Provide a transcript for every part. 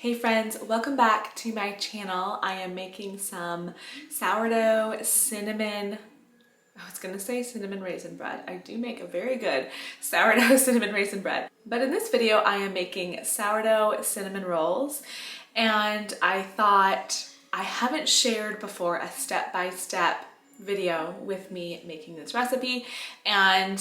Hey friends, welcome back to my channel. I am making some sourdough cinnamon, I was gonna say cinnamon raisin bread. I do make a very good sourdough cinnamon raisin bread. But in this video, I am making sourdough cinnamon rolls. And I thought I haven't shared before a step-by-step video with me making this recipe, and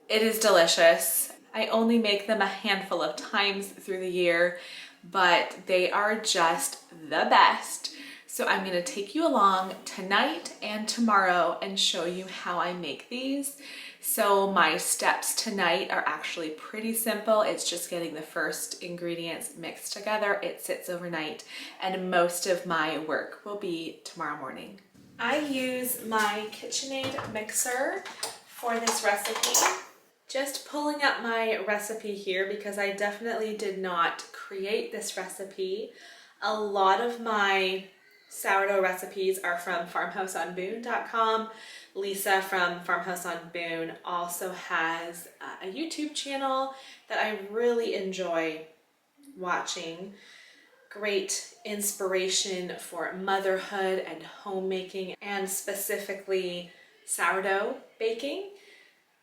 it is delicious. I only make them a handful of times through the year, but they are just the best. So I'm gonna take you along tonight and tomorrow and show you how I make these. So my steps tonight are actually pretty simple. It's just getting the first ingredients mixed together. It sits overnight, and most of my work will be tomorrow morning. I use my KitchenAid mixer for this recipe. Just pulling up my recipe here because I definitely did not create this recipe. A lot of my sourdough recipes are from farmhouseonboone.com. Lisa from Farmhouse on Boone also has a YouTube channel that I really enjoy watching. Great inspiration for motherhood and homemaking, and specifically sourdough baking.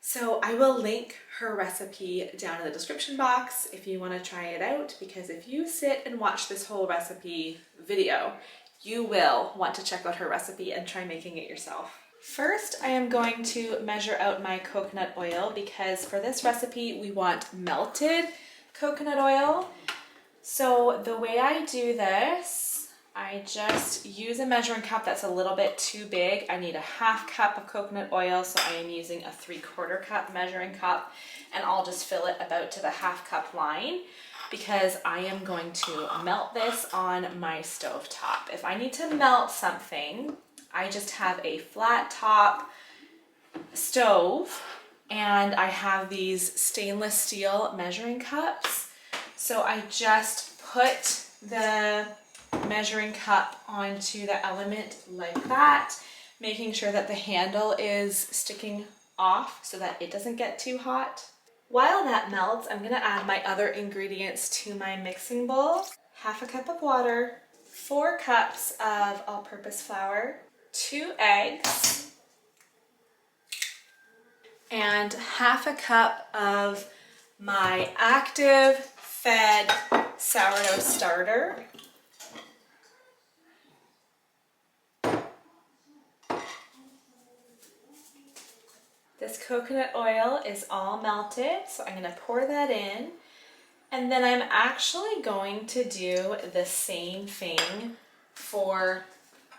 So I will link her recipe down in the description box if you want to try it out, because if you sit and watch this whole recipe video, you will want to check out her recipe and try making it yourself. First, I am going to measure out my coconut oil because for this recipe we want melted coconut oil. So the way I do this, I just use a measuring cup that's a little bit too big. I need a half cup of coconut oil, so I am using a 3/4 cup measuring cup, and I'll just fill it about to the half cup line because I am going to melt this on my stove top. If I need to melt something, I just have a flat top stove and I have these stainless steel measuring cups. So I just put the measuring cup onto the element like that, making sure that the handle is sticking off so that it doesn't get too hot. While that melts, I'm gonna add my other ingredients to my mixing bowl. Half a cup of water, 4 cups of all-purpose flour, 2 eggs, and half a cup of my active fed sourdough starter. This coconut oil is all melted, so I'm gonna pour that in. And then I'm actually going to do the same thing for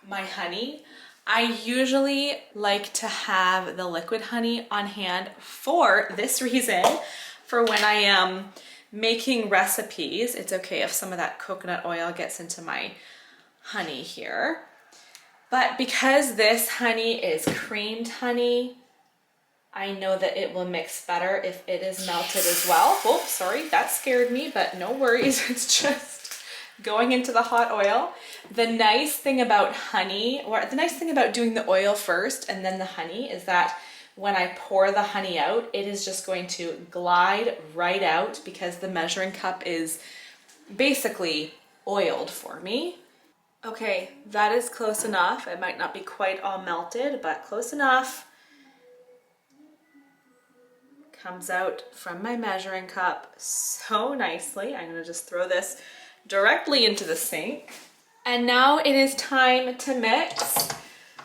my honey. I usually like to have the liquid honey on hand for this reason. For when I am making recipes, it's okay if some of that coconut oil gets into my honey here. But because this honey is creamed honey, I know that it will mix better if it is melted as well. Oh, sorry, that scared me, but no worries. It's just going into the hot oil. The nice thing about honey, or the nice thing about doing the oil first and then the honey, is that when I pour the honey out, it is just going to glide right out because the measuring cup is basically oiled for me. Okay, that is close enough. It might not be quite all melted, but close enough. Comes out from my measuring cup so nicely. I'm gonna just throw this directly into the sink. And now it is time to mix.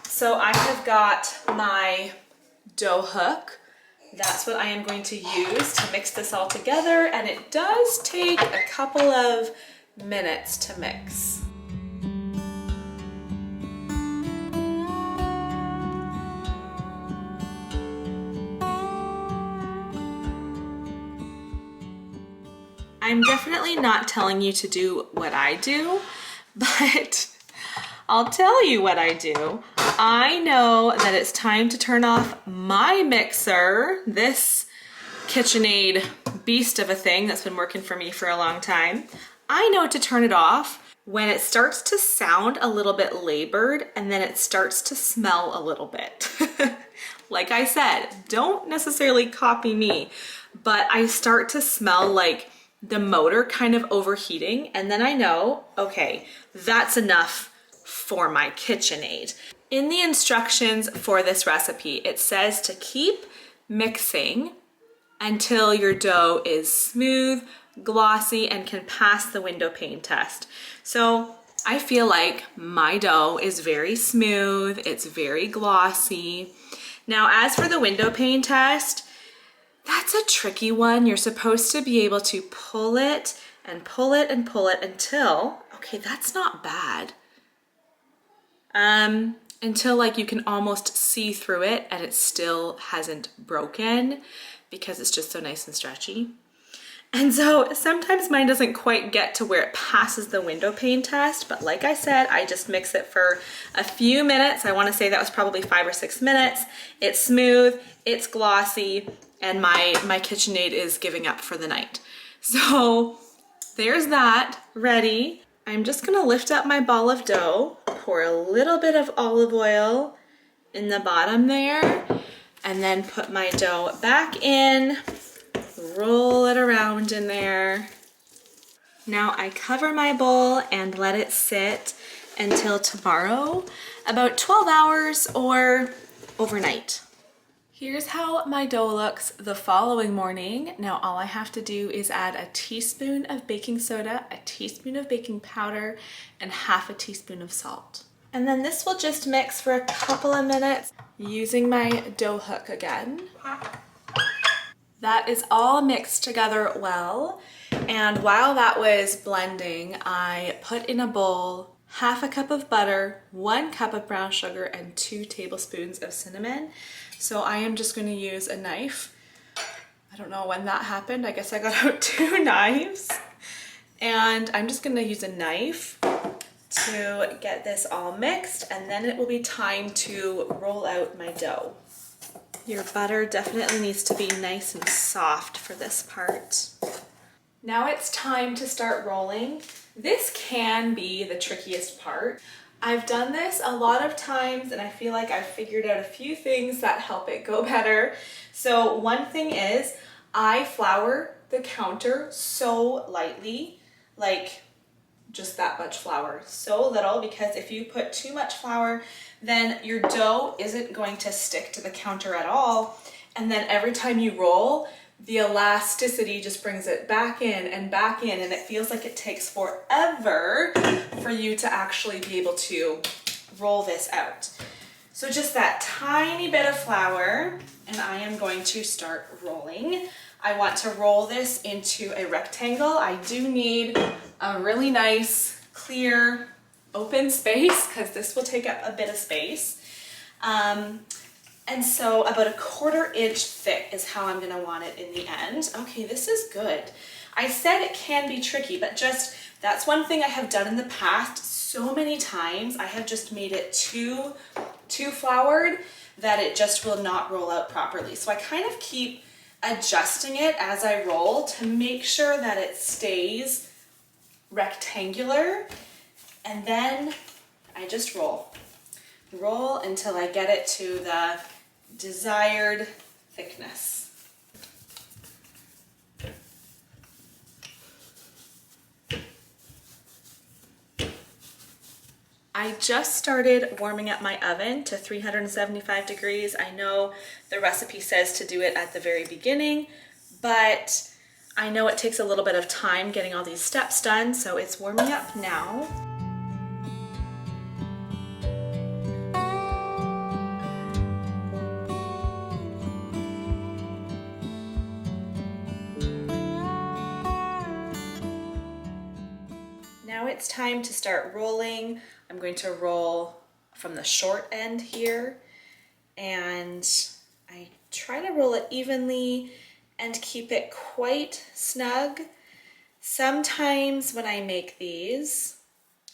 So I have got my dough hook. That's what I am going to use to mix this all together, and it does take a couple of minutes to mix. I'm definitely not telling you to do what I do, but I'll tell you what I do. I know that it's time to turn off my mixer, this KitchenAid beast of a thing that's been working for me for a long time. I know to turn it off when it starts to sound a little bit labored and then it starts to smell a little bit. Like I said, don't necessarily copy me, but I start to smell like the motor kind of overheating, and then I know, okay, that's enough for my KitchenAid. In the instructions for this recipe, it says to keep mixing until your dough is smooth, glossy, and can pass the window pane test. So I feel like my dough is very smooth, it's very glossy. Now, as for the window pane test, that's a tricky one. You're supposed to be able to pull it and pull it and pull it until, okay, that's not bad. Until like you can almost see through it and it still hasn't broken because it's just so nice and stretchy. And so sometimes mine doesn't quite get to where it passes the window pane test, but like I said, I just mix it for a few minutes. I want to say that was probably 5 or 6 minutes. It's smooth, it's glossy, and my KitchenAid is giving up for the night. So there's that ready. I'm just gonna lift up my ball of dough, pour a little bit of olive oil in the bottom there, and then put my dough back in, roll it around in there. Now I cover my bowl and let it sit until tomorrow, about 12 hours or overnight. Here's how my dough looks the following morning. Now all I have to do is add a teaspoon of baking soda, a teaspoon of baking powder, and half a teaspoon of salt. And then this will just mix for a couple of minutes using my dough hook again. That is all mixed together well. And while that was blending, I put in a bowl half a cup of butter, 1 cup of brown sugar, and 2 tablespoons of cinnamon. So I am just going to use a knife. I don't know when that happened. I guess I got out 2 knives. And I'm just going to use a knife to get this all mixed, and then it will be time to roll out my dough. Your butter definitely needs to be nice and soft for this part. Now it's time to start rolling. This can be the trickiest part. I've done this a lot of times and I feel like I've figured out a few things that help it go better. So one thing is I flour the counter so lightly, like just that much flour, so little, because if you put too much flour, then your dough isn't going to stick to the counter at all. And then every time you roll, the elasticity just brings it back in, and it feels like it takes forever for you to actually be able to roll this out. So just that tiny bit of flour, and I am going to start rolling. I want to roll this into a rectangle. I do need a really nice, clear, open space because this will take up a bit of space. And so about a 1/4 inch thick is how I'm gonna want it in the end. Okay, this is good. I said it can be tricky, but just that's one thing I have done in the past so many times. I have just made it too floured that it just will not roll out properly. So I kind of keep adjusting it as I roll to make sure that it stays rectangular, and then I just roll until I get it to the desired thickness. I just started warming up my oven to 375 degrees. I know the recipe says to do it at the very beginning, but I know it takes a little bit of time getting all these steps done, so it's warming up now. Now it's time to start rolling. I'm going to roll from the short end here, and I try to roll it evenly and keep it quite snug. Sometimes when I make these,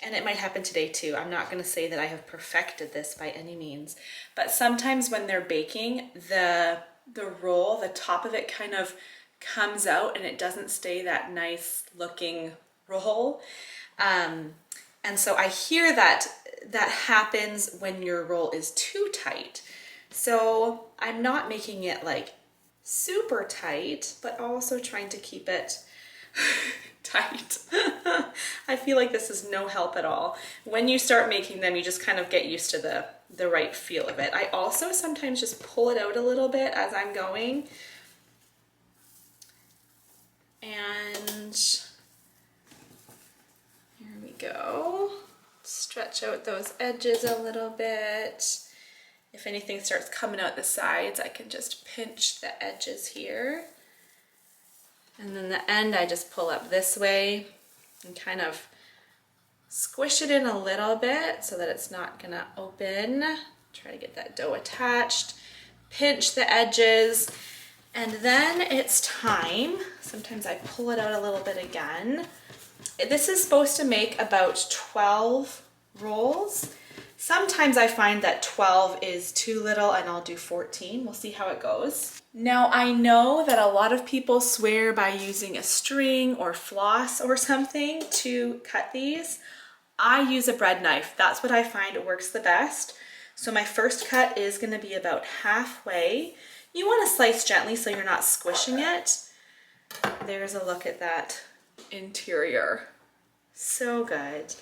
and it might happen today too, I'm not going to say that I have perfected this by any means, but sometimes when they're baking, the roll, the top of it kind of comes out and it doesn't stay that nice looking roll. And so I hear that happens when your roll is too tight. So I'm not making it like super tight, but also trying to keep it tight. I feel like this is no help at all. When you start making them, you just kind of get used to the right feel of it. I also sometimes just pull it out a little bit as I'm going. And here we go. Stretch out those edges a little bit. If anything starts coming out the sides, I can just pinch the edges here. And then the end, I just pull up this way and kind of squish it in a little bit so that it's not gonna open. Try to get that dough attached. Pinch the edges. And then it's time. Sometimes I pull it out a little bit again. This is supposed to make about 12 rolls. Sometimes I find that 12 is too little and I'll do 14. We'll see how it goes. Now I know that a lot of people swear by using a string or floss or something to cut these. I use a bread knife. That's what I find works the best. So my first cut is going to be about halfway. You want to slice gently so you're not squishing it. There's a look at that interior. So good.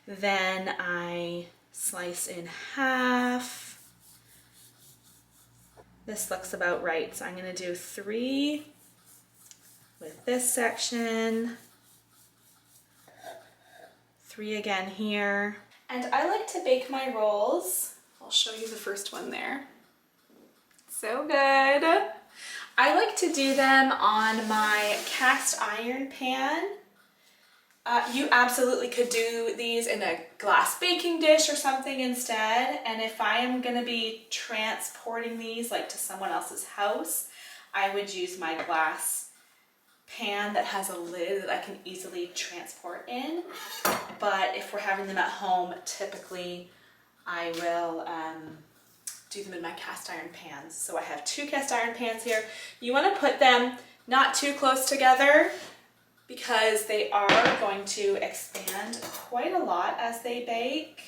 Then I slice in half. This looks about right. So I'm going to do 3 with this section. 3 again here. And I like to bake my rolls. I'll show you the first one there. So good. I like to do them on my cast iron pan. You absolutely could do these in a glass baking dish or something instead. And if I am going to be transporting these like to someone else's house, I would use my glass pan that has a lid that I can easily transport in. But if we're having them at home, typically I will do them in my cast iron pans. So I have 2 cast iron pans here. You want to put them not too close together because they are going to expand quite a lot as they bake.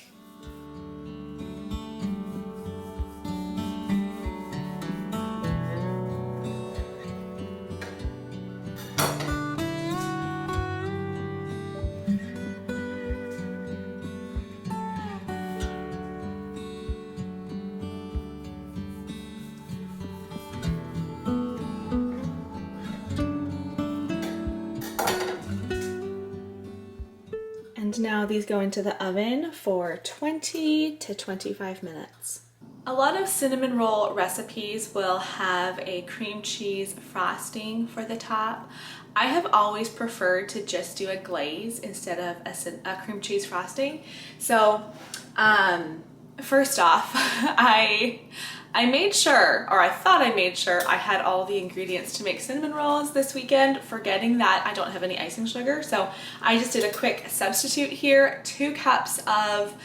And now these go into the oven for 20 to 25 minutes. A lot of cinnamon roll recipes will have a cream cheese frosting for the top. I have always preferred to just do a glaze instead of a cream cheese frosting. So first off, I made sure, or I thought I made sure, I had all the ingredients to make cinnamon rolls this weekend, forgetting that I don't have any icing sugar. So I just did a quick substitute here, 2 cups of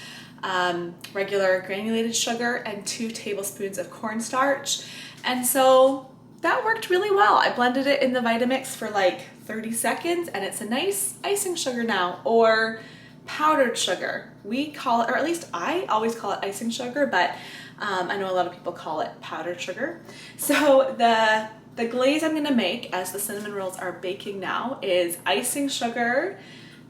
regular granulated sugar and 2 tablespoons of cornstarch. And so that worked really well. I blended it in the Vitamix for like 30 seconds and it's a nice icing sugar now, or powdered sugar. We call it, or at least I always call it icing sugar, but I know a lot of people call it powdered sugar. So the glaze I'm gonna make as the cinnamon rolls are baking now is icing sugar,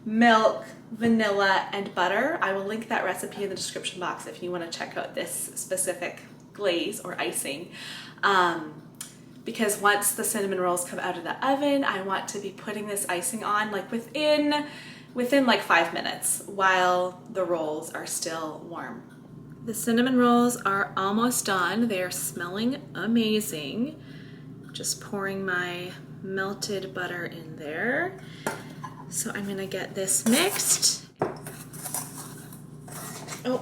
milk, vanilla, and butter. I will link that recipe in the description box if you want to check out this specific glaze or icing. Because once the cinnamon rolls come out of the oven, I want to be putting this icing on like within like 5 minutes while the rolls are still warm. The cinnamon rolls are almost done. They're smelling amazing. Just pouring my melted butter in there. So I'm gonna get this mixed. Oh,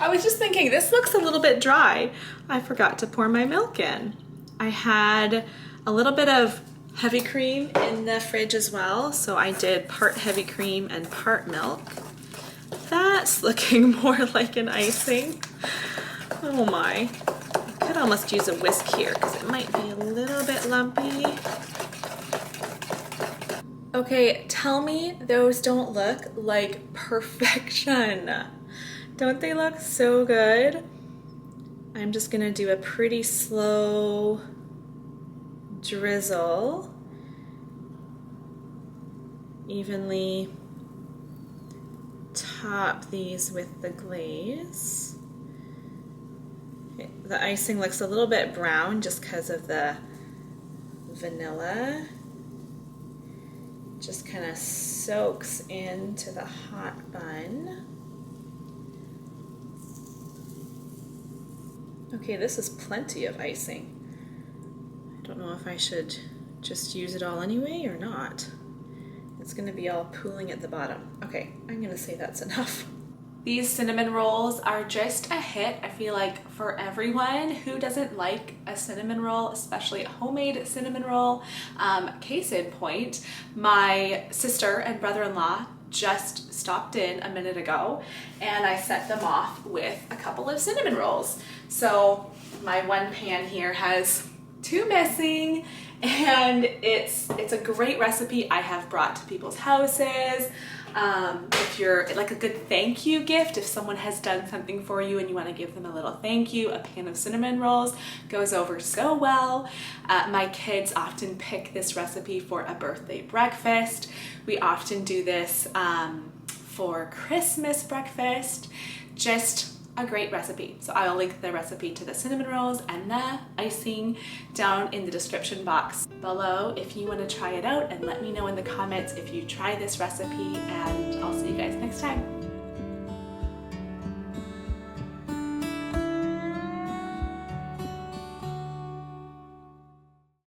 I was just thinking, this looks a little bit dry. I forgot to pour my milk in. I had a little bit of heavy cream in the fridge as well, so I did part heavy cream and part milk. That's looking more like an icing. Oh my. I could almost use a whisk here because it might be a little bit lumpy. Okay, tell me those don't look like perfection. Don't they look so good? I'm just gonna do a pretty slow drizzle evenly top these with the glaze. The icing looks a little bit brown just because of the vanilla. Just kind of soaks into the hot bun. Okay, this is plenty of icing. I don't know if I should just use it all anyway or not. It's gonna be all pooling at the bottom. Okay, I'm gonna say that's enough. These cinnamon rolls are just a hit, I feel like, for everyone. Who doesn't like a cinnamon roll, especially a homemade cinnamon roll? Case in point, my sister and brother-in-law just stopped in a minute ago and I set them off with a couple of cinnamon rolls. So my one pan here has 2 missing, and it's a great recipe I have brought to people's houses. If you're like a good thank you gift, if someone has done something for you and you want to give them a little thank you, a pan of cinnamon rolls goes over so well. My kids often pick this recipe for a birthday breakfast. We often do this for Christmas breakfast. Just a great recipe. So I'll link the recipe to the cinnamon rolls and the icing down in the description box below if you want to try it out, and let me know in the comments if you try this recipe, and I'll see you guys next time.